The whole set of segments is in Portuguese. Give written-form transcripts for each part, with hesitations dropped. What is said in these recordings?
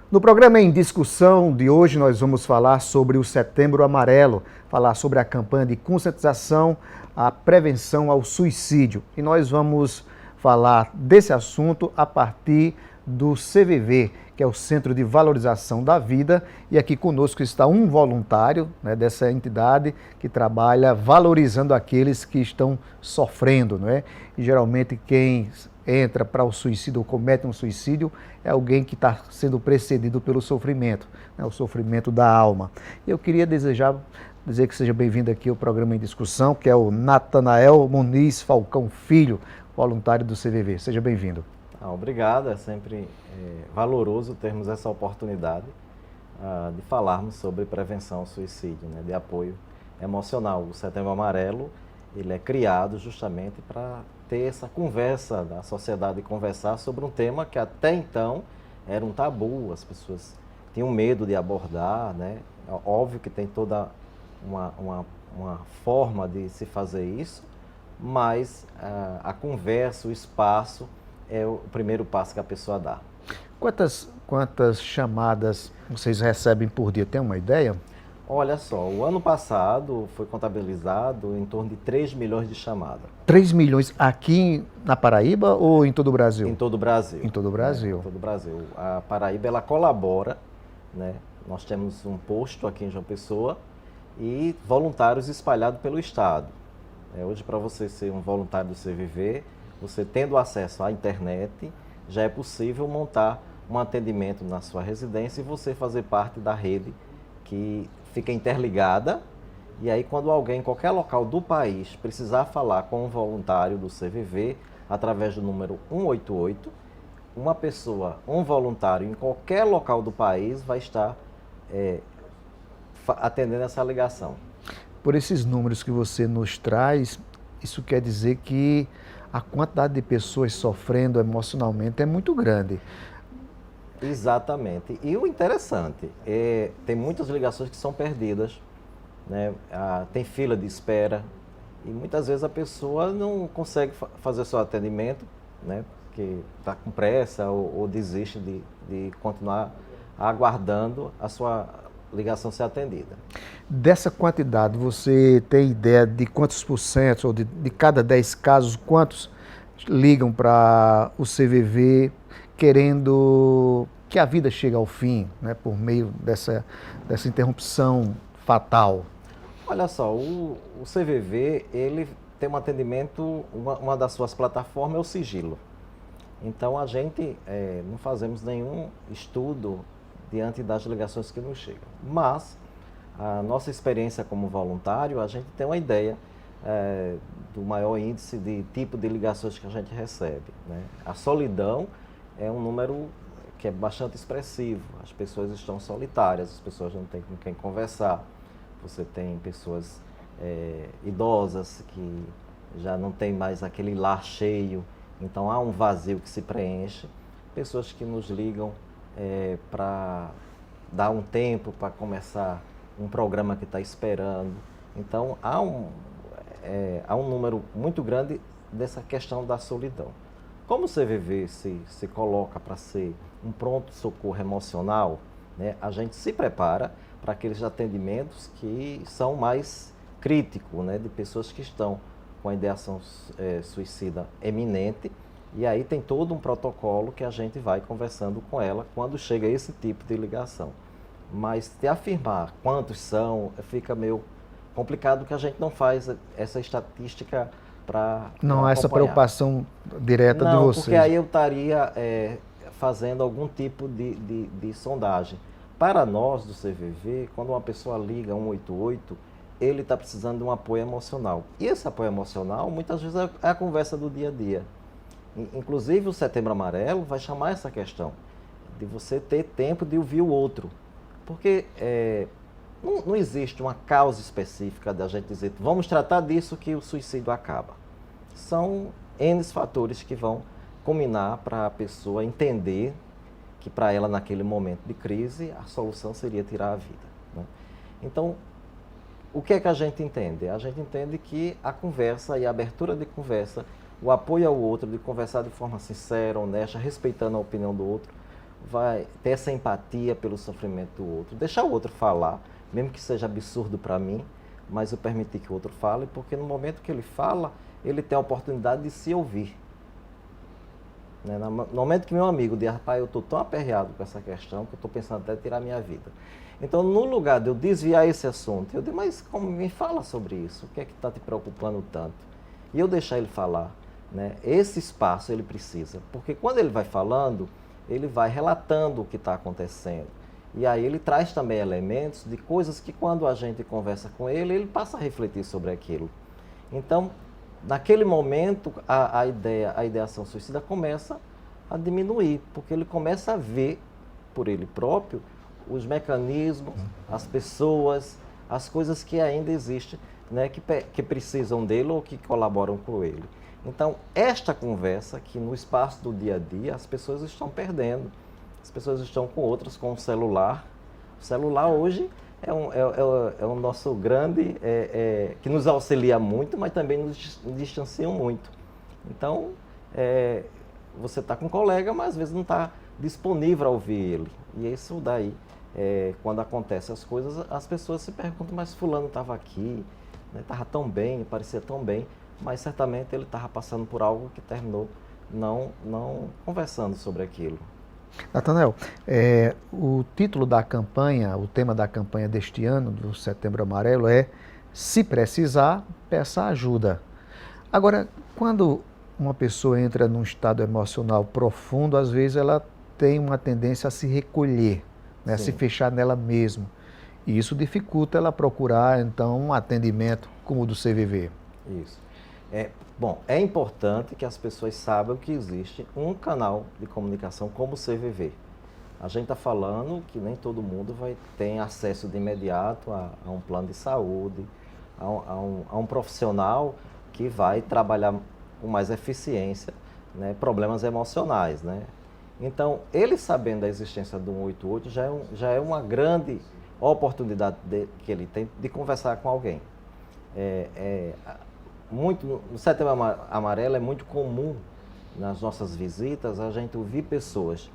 No programa Em Discussão de hoje, nós vamos falar sobre o Setembro Amarelo, falar sobre a campanha de conscientização à prevenção ao suicídio. E nós vamos falar desse assunto a partir do CVV, que é o Centro de Valorização da Vida, e aqui conosco está um voluntário, dessa entidade que trabalha valorizando aqueles que estão sofrendo, E geralmente quem entra para o suicídio ou comete um suicídio é alguém que está sendo precedido pelo sofrimento, o sofrimento da alma. Eu queria dizer que seja bem-vindo aqui ao programa Em Discussão, que é o Natanael Muniz Falcão Filho, voluntário do CVV. Seja bem-vindo. Obrigado, é sempre valoroso termos essa oportunidade de falarmos sobre prevenção ao suicídio, de apoio emocional. O Setembro Amarelo ele é criado justamente para ter essa conversa da sociedade, conversar sobre um tema que até então era um tabu, as pessoas tinham medo de abordar, Óbvio que tem toda uma forma de se fazer isso, mas a conversa, o espaço é o primeiro passo que a pessoa dá. Quantas chamadas vocês recebem por dia? Tem uma ideia? Olha só, o ano passado foi contabilizado em torno de 3 milhões de chamadas. 3 milhões aqui na Paraíba ou em todo o Brasil? Em todo o Brasil. Em todo o Brasil. Em todo o Brasil. A Paraíba, ela colabora, Nós temos um posto aqui em João Pessoa e voluntários espalhados pelo estado. Hoje, para você ser um voluntário do CVV, você tendo acesso à internet, já é possível montar um atendimento na sua residência e você fazer parte da rede que fica interligada. E aí, quando alguém em qualquer local do país precisar falar com um voluntário do CVV, através do número 188, uma pessoa, um voluntário em qualquer local do país vai estar atendendo essa ligação. Por esses números que você nos traz, isso quer dizer que a quantidade de pessoas sofrendo emocionalmente é muito grande. Exatamente. E o interessante, tem muitas ligações que são perdidas, tem fila de espera e muitas vezes a pessoa não consegue fazer seu atendimento, porque está com pressa ou desiste de continuar aguardando a sua ligação ser atendida. Dessa quantidade, você tem ideia de quantos por cento, ou de cada 10 casos, quantos ligam para o CVV querendo que a vida chegue ao fim, por meio dessa interrupção fatal? Olha só, o CVV, ele tem um atendimento, uma das suas plataformas é o sigilo. Então, a gente não fazemos nenhum estudo diante das ligações que nos chegam. Mas, a nossa experiência como voluntário, a gente tem uma ideia do maior índice de tipo de ligações que a gente recebe. A solidão é um número que é bastante expressivo. As pessoas estão solitárias, as pessoas não têm com quem conversar. Você tem pessoas idosas que já não tem mais aquele lar cheio, então há um vazio que se preenche. Pessoas que nos ligam para dar um tempo para começar um programa que está esperando. Então há um número muito grande dessa questão da solidão. Como o CVV se coloca para ser um pronto-socorro emocional, a gente se prepara para aqueles atendimentos que são mais críticos, de pessoas que estão com a ideação suicida eminente. E aí tem todo um protocolo que a gente vai conversando com ela quando chega esse tipo de ligação. Mas te afirmar quantos são, fica meio complicado, que a gente não faz essa estatística para não há essa preocupação direta de vocês. Não, porque aí eu estaria fazendo algum tipo de sondagem. Para nós do CVV, quando uma pessoa liga 188, ele está precisando de um apoio emocional. E esse apoio emocional, muitas vezes, é a conversa do dia a dia. Inclusive, o Setembro Amarelo vai chamar essa questão de você ter tempo de ouvir o outro. Porque não existe uma causa específica da gente dizer, vamos tratar disso que o suicídio acaba. São N fatores que vão culminar para a pessoa entender que para ela, naquele momento de crise, a solução seria tirar a vida. Então, o que é que a gente entende? A gente entende que a conversa e a abertura de conversa, o apoio ao outro, de conversar de forma sincera, honesta, respeitando a opinião do outro, vai ter essa empatia pelo sofrimento do outro, deixar o outro falar, mesmo que seja absurdo para mim, mas eu permitir que o outro fale, porque no momento que ele fala, ele tem a oportunidade de se ouvir. Né? No momento que meu amigo diz, rapaz, eu estou tão aperreado com essa questão que eu estou pensando até em tirar minha vida. Então, no lugar de eu desviar esse assunto, eu digo, mas como me fala sobre isso? O que é que está te preocupando tanto? E eu deixar ele falar. Né? Esse espaço ele precisa, porque quando ele vai falando, ele vai relatando o que está acontecendo. E aí ele traz também elementos de coisas que quando a gente conversa com ele, ele passa a refletir sobre aquilo. Então, naquele momento, a ideação suicida começa a diminuir, porque ele começa a ver por ele próprio os mecanismos, as pessoas, as coisas que ainda existem, né, que precisam dele ou que colaboram com ele. Então, esta conversa que no espaço do dia a dia as pessoas estão perdendo. As pessoas estão com outras, com o celular. O celular hoje é um nosso grande, que nos auxilia muito, mas também nos distancia muito. Então, você está com um colega, mas às vezes não está disponível a ouvir ele. E isso daí, quando acontecem as coisas, as pessoas se perguntam, mas fulano estava aqui, estava tão bem, parecia tão bem, mas certamente ele estava passando por algo que terminou não conversando sobre aquilo. Natanael, o título da campanha, o tema da campanha deste ano, do Setembro Amarelo, é Se Precisar, Peça Ajuda. Agora, quando uma pessoa entra num estado emocional profundo, às vezes ela tem uma tendência a se recolher, né, a se fechar nela mesma. E isso dificulta ela procurar, então, um atendimento como o do CVV. Isso. Bom, é importante que as pessoas saibam que existe um canal de comunicação como o CVV. A gente está falando que nem todo mundo ter acesso de imediato a um plano de saúde, a um profissional que vai trabalhar com mais eficiência, né, problemas emocionais. Né? Então, ele sabendo da existência do 188 já é uma grande oportunidade que ele tem de conversar com alguém. No Setembro Amarelo é muito comum nas nossas visitas a gente ouvir pessoas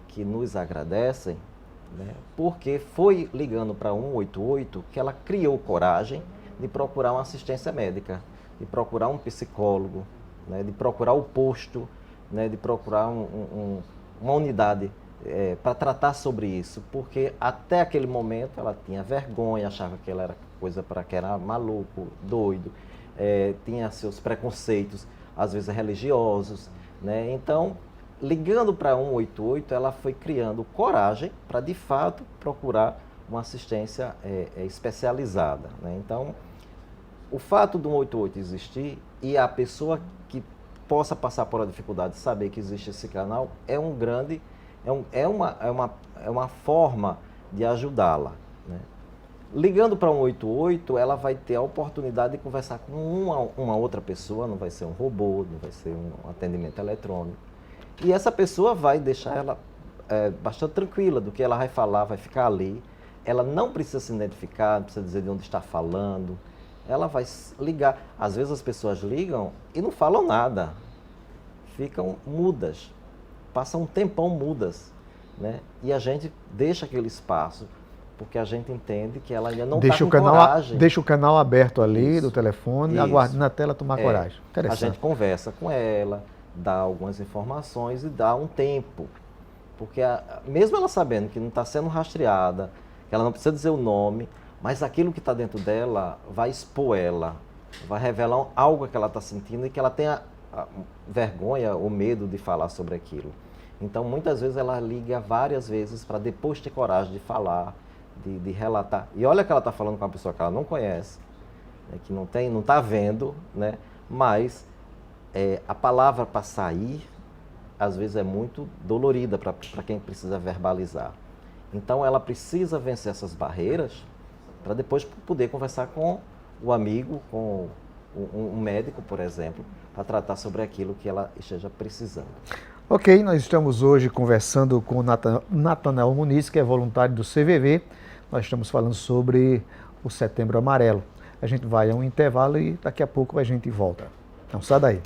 que nos agradecem, né, porque foi ligando para 188 que ela criou coragem de procurar uma assistência médica, de procurar um psicólogo, né, de procurar o posto, né, de procurar uma unidade para tratar sobre isso, porque até aquele momento ela tinha vergonha, achava que ela era coisa para que era maluco, doido, tinha seus preconceitos, às vezes religiosos, né? Então, ligando para 188, ela foi criando coragem para, de fato, procurar uma assistência especializada, né? Então, o fato do 188 existir e a pessoa que possa passar por uma dificuldade saber que existe esse canal é uma forma de ajudá-la, né? Ligando para 188, ela vai ter a oportunidade de conversar com uma outra pessoa, não vai ser um robô, não vai ser um atendimento eletrônico. E essa pessoa vai deixar ela bastante tranquila do que ela vai falar, vai ficar ali. Ela não precisa se identificar, não precisa dizer de onde está falando. Ela vai ligar. Às vezes as pessoas ligam e não falam nada, ficam mudas, passam um tempão mudas, né? E a gente deixa aquele espaço, porque a gente entende que ela ainda não está com coragem. Deixa o canal aberto ali do telefone, aguarde na tela tomar coragem. A gente conversa com ela, dá algumas informações e dá um tempo. Porque mesmo ela sabendo que não está sendo rastreada, que ela não precisa dizer o nome, mas aquilo que está dentro dela vai expor ela, vai revelar algo que ela está sentindo e que ela tenha vergonha ou medo de falar sobre aquilo. Então, muitas vezes ela liga várias vezes para depois ter coragem de falar, de relatar. E olha que ela está falando com uma pessoa que ela não conhece, né, que não está vendo, né, mas a palavra para sair, às vezes é muito dolorida para quem precisa verbalizar. Então, ela precisa vencer essas barreiras para depois poder conversar com o amigo, com um médico, por exemplo, para tratar sobre aquilo que ela esteja precisando. Ok, nós estamos hoje conversando com o Natanael Muniz, que é voluntário do CVV. Nós estamos falando sobre o Setembro Amarelo. A gente vai a um intervalo e daqui a pouco a gente volta. Não sai daí.